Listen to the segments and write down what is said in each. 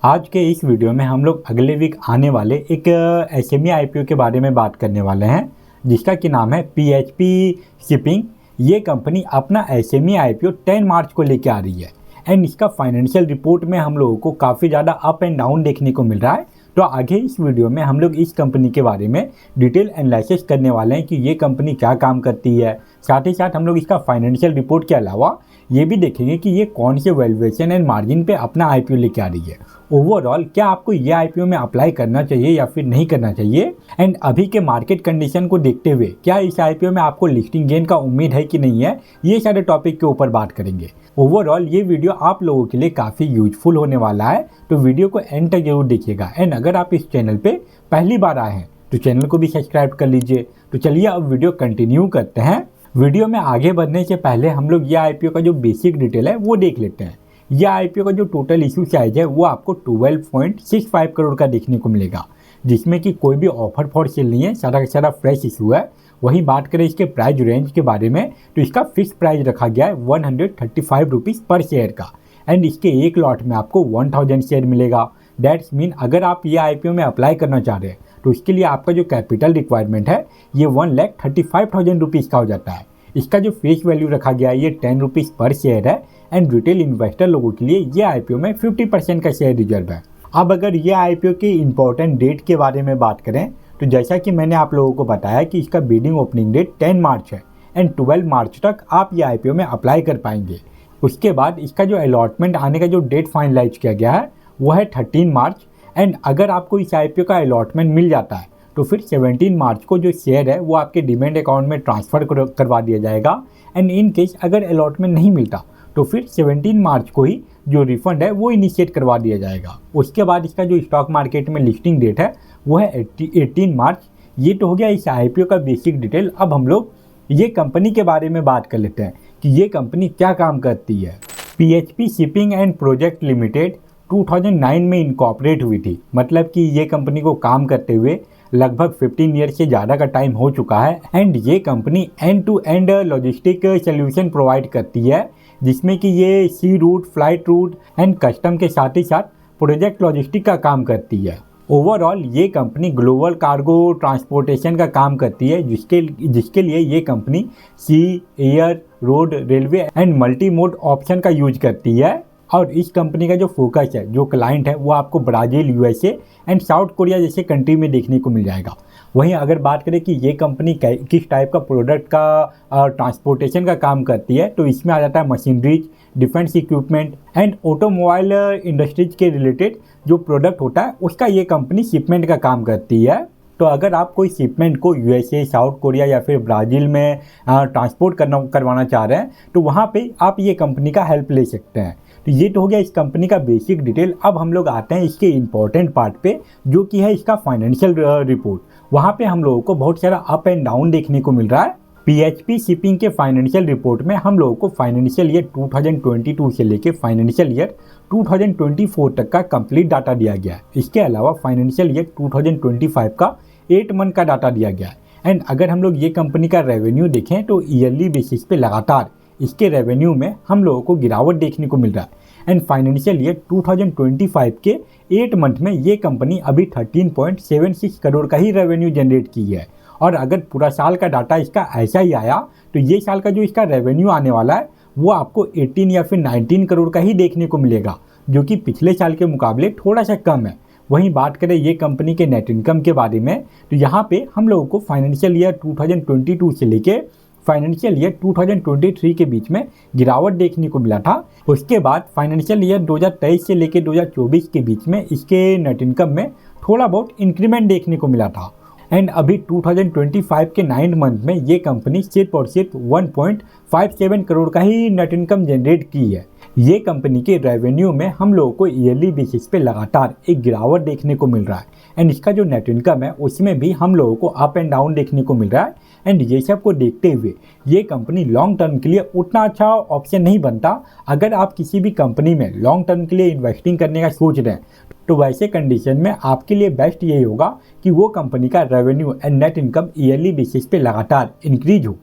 आज के इस वीडियो में हम लोग अगले वीक आने वाले एक एसएमई आईपीओ के बारे में बात करने वाले हैं, जिसका कि नाम है पीएचपी शिपिंग। ये कंपनी अपना एसएमई आईपीओ 10 मार्च को लेके आ रही है एंड इसका फाइनेंशियल रिपोर्ट में हम लोगों को काफ़ी ज़्यादा अप एंड डाउन देखने को मिल रहा है। तो आगे इस वीडियो में हम लोग इस कंपनी के बारे में डिटेल एनालिसिस करने वाले हैं कि ये कंपनी क्या काम करती है। साथ ही साथ हम लोग इसका फाइनेंशियल रिपोर्ट के अलावा ये भी देखेंगे कि ये कौन से वैल्यूएशन एंड मार्जिन पे अपना आईपीओ लेके आ रही है। ओवरऑल क्या आपको ये आईपीओ में अप्लाई करना चाहिए या फिर नहीं करना चाहिए, एंड अभी के मार्केट कंडीशन को देखते हुए क्या इस आईपीओ में आपको लिस्टिंग गेन का उम्मीद है कि नहीं है, ये सारे टॉपिक के ऊपर बात करेंगे। ओवरऑल ये वीडियो आप लोगों के लिए काफ़ी यूजफुल होने वाला है, तो वीडियो को एंड तक जरूर देखिएगा। एंड अगर आप इस चैनल पे पहली बार आए हैं तो चैनल को भी सब्सक्राइब कर लीजिए। तो चलिए अब वीडियो कंटिन्यू करते हैं। वीडियो में आगे बढ़ने से पहले हम लोग ये आईपीओ का जो बेसिक डिटेल है वो देख लेते हैं। यह आईपीओ का जो टोटल इशू साइज है वो आपको 12.65 करोड़ का देखने को मिलेगा, जिसमें कि कोई भी ऑफर फॉर सेल नहीं है, सारा का सारा फ्रेश इशू है। वहीं बात करें इसके प्राइस रेंज के बारे में तो इसका फिक्स प्राइस रखा गया है 135 रुपीज़ पर शेयर का, एंड इसके एक लॉट में आपको 1000 शेयर मिलेगा। दैट्स मीन अगर आप ये आईपीओ में अप्लाई करना चाह रहे हैं तो इसके लिए आपका जो कैपिटल रिक्वायरमेंट है ये 1,35,000 रुपीज़ का हो जाता है। इसका जो फेस वैल्यू रखा गया है ये 10 रुपीज़ पर शेयर है, एंड रिटेल इन्वेस्टर लोगों के लिए ये आईपीओ में 50% का शेयर रिजर्व है। अब अगर ये आईपीओ की इंपॉर्टेंट डेट के बारे में बात करें तो जैसा कि मैंने आप लोगों को बताया कि इसका बिडिंग ओपनिंग डेट 10 मार्च है एंड 12 मार्च तक आप ये आईपीओ में अप्लाई कर पाएंगे। उसके बाद इसका जो अलॉटमेंट आने का जो डेट फाइनलाइज किया गया है वो है 13 मार्च, एंड अगर आपको इस आईपीओ का अलॉटमेंट मिल जाता है तो फिर 17 मार्च को जो शेयर है वो आपके डिमेंट अकाउंट में ट्रांसफ़र करवा दिया जाएगा। एंड इन केस अगर अलॉटमेंट नहीं मिलता तो फिर 17 मार्च को ही जो रिफंड है वो इनिशिएट करवा दिया जाएगा। उसके बाद इसका जो स्टॉक मार्केट में लिस्टिंग डेट है वो है 18 मार्च। ये तो हो गया इस आईपीओ का बेसिक डिटेल। अब हम लोग ये कंपनी के बारे में बात कर लेते हैं कि ये कंपनी क्या काम करती है। PHP shipping and project limited 2009 में इनकॉर्पोरेट हुई थी, मतलब कि ये कंपनी को काम करते हुए लगभग 15 ईयर से ज़्यादा का टाइम हो चुका है। एंड ये company end to end logistic solution provide करती है, जिसमें कि ये sea route, flight route and custom के साथ ही साथ प्रोजेक्ट लॉजिस्टिक का काम करती है। ओवरऑल ये कंपनी ग्लोबल कार्गो ट्रांसपोर्टेशन का काम करती है, जिसके लिए ये company sea, air, road, railway and multi mode option का यूज करती है। और इस कंपनी का जो फोकस है, जो क्लाइंट है, वो आपको Brazil, USA and south Korea जैसे कंट्री में देखने को मिल जाएगा। वहीं अगर बात करें कि ये कंपनी किस टाइप का प्रोडक्ट का ट्रांसपोर्टेशन का काम करती है तो इसमें आ जाता है machineries, defence equipment and automobile industries के रिलेटेड जो प्रोडक्ट होता है उसका ये कंपनी शिपमेंट का काम करती है। तो अगर आप कोई शिपमेंट को यूएसए, साउथ कोरिया या फिर ब्राज़ील में ट्रांसपोर्ट करवाना चाह रहे हैं तो वहाँ पे आप ये कंपनी का हेल्प ले सकते हैं। तो ये तो हो गया इस कंपनी का बेसिक डिटेल। अब हम लोग आते हैं इसके इम्पोर्टेंट पार्ट पे, जो कि है इसका फाइनेंशियल रिपोर्ट। वहाँ पे हम लोगों को बहुत सारा अप एंड डाउन देखने को मिल रहा है। पीएचपी शिपिंग के फाइनेंशियल रिपोर्ट में हम लोगों को फाइनेंशियल ईयर 2022 से लेके फाइनेंशियल ईयर 2024 तक का कंप्लीट डाटा दिया गया है। इसके अलावा फाइनेंशियल ईयर 2025 का 8 मंथ का डाटा दिया गया है। एंड अगर हम लोग ये कंपनी का रेवेन्यू देखें तो ईयरली बेसिस पे लगातार इसके रेवेन्यू में हम लोगों को गिरावट देखने को मिल रहा है। एंड फाइनेंशियल ईयर 2025 के 8 मंथ में ये कंपनी अभी 13.76 करोड़ का ही रेवेन्यू जनरेट की है। और अगर पूरा साल का डाटा इसका ऐसा ही आया तो ये साल का जो इसका रेवेन्यू आने वाला है वो आपको 18 या फिर 19 करोड़ का ही देखने को मिलेगा, जो कि पिछले साल के मुकाबले थोड़ा सा कम है। वहीं बात करें ये कंपनी के नेट इनकम के बारे में तो यहाँ पे हम लोगों को फाइनेंशियल ईयर 2022 से लेके फाइनेंशियल ईयर 2023 के बीच में गिरावट देखने को मिला था। उसके बाद फाइनेंशियल ईयर 2023 से लेकर 2024 के बीच में इसके नेट इनकम में थोड़ा बहुत इंक्रीमेंट देखने को मिला था। एंड अभी 2025 के 9 मंथ में ये कंपनी सिर्फ और सिर्फ 1.57 करोड़ का ही नेट इनकम जनरेट की है। ये कंपनी के रेवेन्यू में हम लोगों को ईयरली बेसिस पे लगातार एक गिरावट देखने को मिल रहा है। एंड इसका जो नेट इनकम है उसमें भी हम लोगों को अप एंड डाउन देखने को मिल रहा है। एंड ये सब को देखते हुए ये कंपनी लॉन्ग टर्म के लिए उतना अच्छा ऑप्शन नहीं बनता। अगर आप किसी भी कंपनी में लॉन्ग टर्म के लिए इन्वेस्टिंग करने का सोच रहे हैं तो वैसे कंडीशन में आपके लिए बेस्ट यही होगा कि वो कंपनी का revenue and net income yearly basis पे लगातार इंक्रीज हो।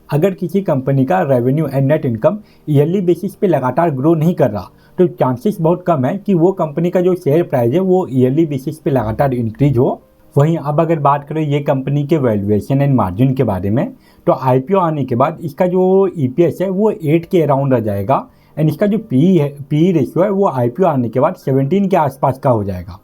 अगर किसी कंपनी का revenue and net income yearly basis पे लगातार ग्रो नहीं कर रहा तो चांसेस बहुत कम है कि वो कंपनी का जो शेयर प्राइस है वो ईयरली बेसिस पे लगातार इंक्रीज हो। वहीं अब अगर बात करें ये कंपनी के वैल्यूएशन एंड मार्जिन के बारे में, तो आईपीओ आने के बाद इसका जो ईपीएस है वो 8 के अराउंड आ जाएगा एंड इसका जो पी रेशियो है वो आईपीओ आने के बाद 17 के आसपास का हो जाएगा।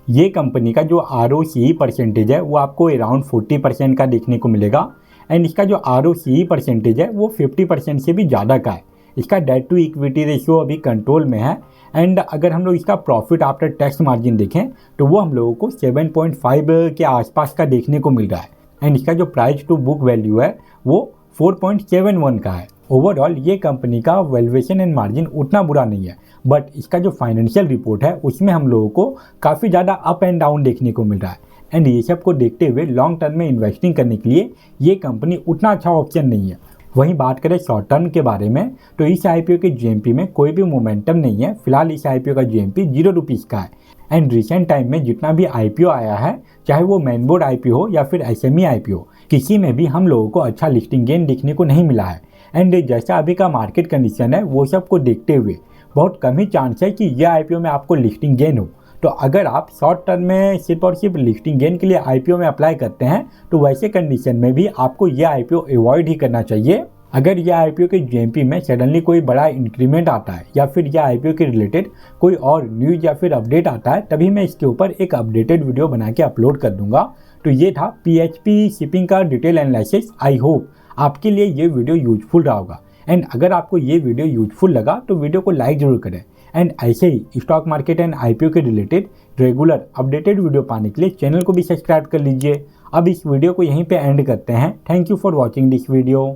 ये कंपनी का जो आरओसीई परसेंटेज है वो आपको अराउंड 40% का देखने को मिलेगा एंड इसका जो आरओसीई परसेंटेज है वो 50% से भी ज़्यादा का है। इसका डेट टू इक्विटी रेशियो अभी कंट्रोल में है एंड अगर हम लोग इसका प्रॉफिट आफ्टर टैक्स मार्जिन देखें तो वो हम लोगों को 7.5 के आसपास का देखने को मिल रहा है एंड इसका जो प्राइस टू बुक वैल्यू है वो 4.71 का है। ओवरऑल ये कंपनी का वैल्यूएशन एंड मार्जिन उतना बुरा नहीं है, बट इसका जो फाइनेंशियल रिपोर्ट है उसमें हम लोगों को काफ़ी ज़्यादा अप एंड डाउन देखने को मिल रहा है एंड ये सब को देखते हुए लॉन्ग टर्म में इन्वेस्टिंग करने के लिए ये कंपनी उतना अच्छा ऑप्शन नहीं है। वहीं बात करें शॉर्ट टर्म के बारे में, तो इस आईपीओ के जीएमपी में कोई भी मोमेंटम नहीं है। फिलहाल इस आईपीओ का जीएमपी 0 रुपीज़ का है एंड रिसेंट टाइम में जितना भी आईपीओ आया है, चाहे वो मेन बोर्ड आईपीओ हो या फिर एसएमई आईपीओ, किसी में भी हम लोगों को अच्छा लिस्टिंग गेन देखने को नहीं मिला है एंड जैसा अभी का मार्केट कंडीशन है वो सब को देखते हुए बहुत कम ही चांस है कि यह आईपीओ में आपको लिस्टिंग गेन हो। तो अगर आप शॉर्ट टर्म में सिर्फ और सिर्फ लिस्टिंग गेन के लिए आईपीओ में अप्लाई करते हैं तो वैसे कंडीशन में भी आपको यह आईपीओ अवॉइड ही करना चाहिए। अगर यह आईपीओ के जीएमपी में सडनली कोई बड़ा इंक्रीमेंट आता है या फिर यह आईपीओ के रिलेटेड कोई और न्यूज़ या फिर अपडेट आता है, तभी मैं इसके ऊपर एक अपडेटेड वीडियो बना के अपलोड कर दूंगा। तो ये था पीएचपी शिपिंग का डिटेल एनालिसिस। आई होप आपके लिए ये वीडियो यूजफुल रहा होगा एंड अगर आपको ये वीडियो यूजफुल लगा तो वीडियो को लाइक जरूर करें एंड ऐसे ही स्टॉक मार्केट एंड आईपीओ के रिलेटेड रेगुलर अपडेटेड वीडियो पाने के लिए चैनल को भी सब्सक्राइब कर लीजिए। अब इस वीडियो को यहीं पे एंड करते हैं। Thank you for watching this video.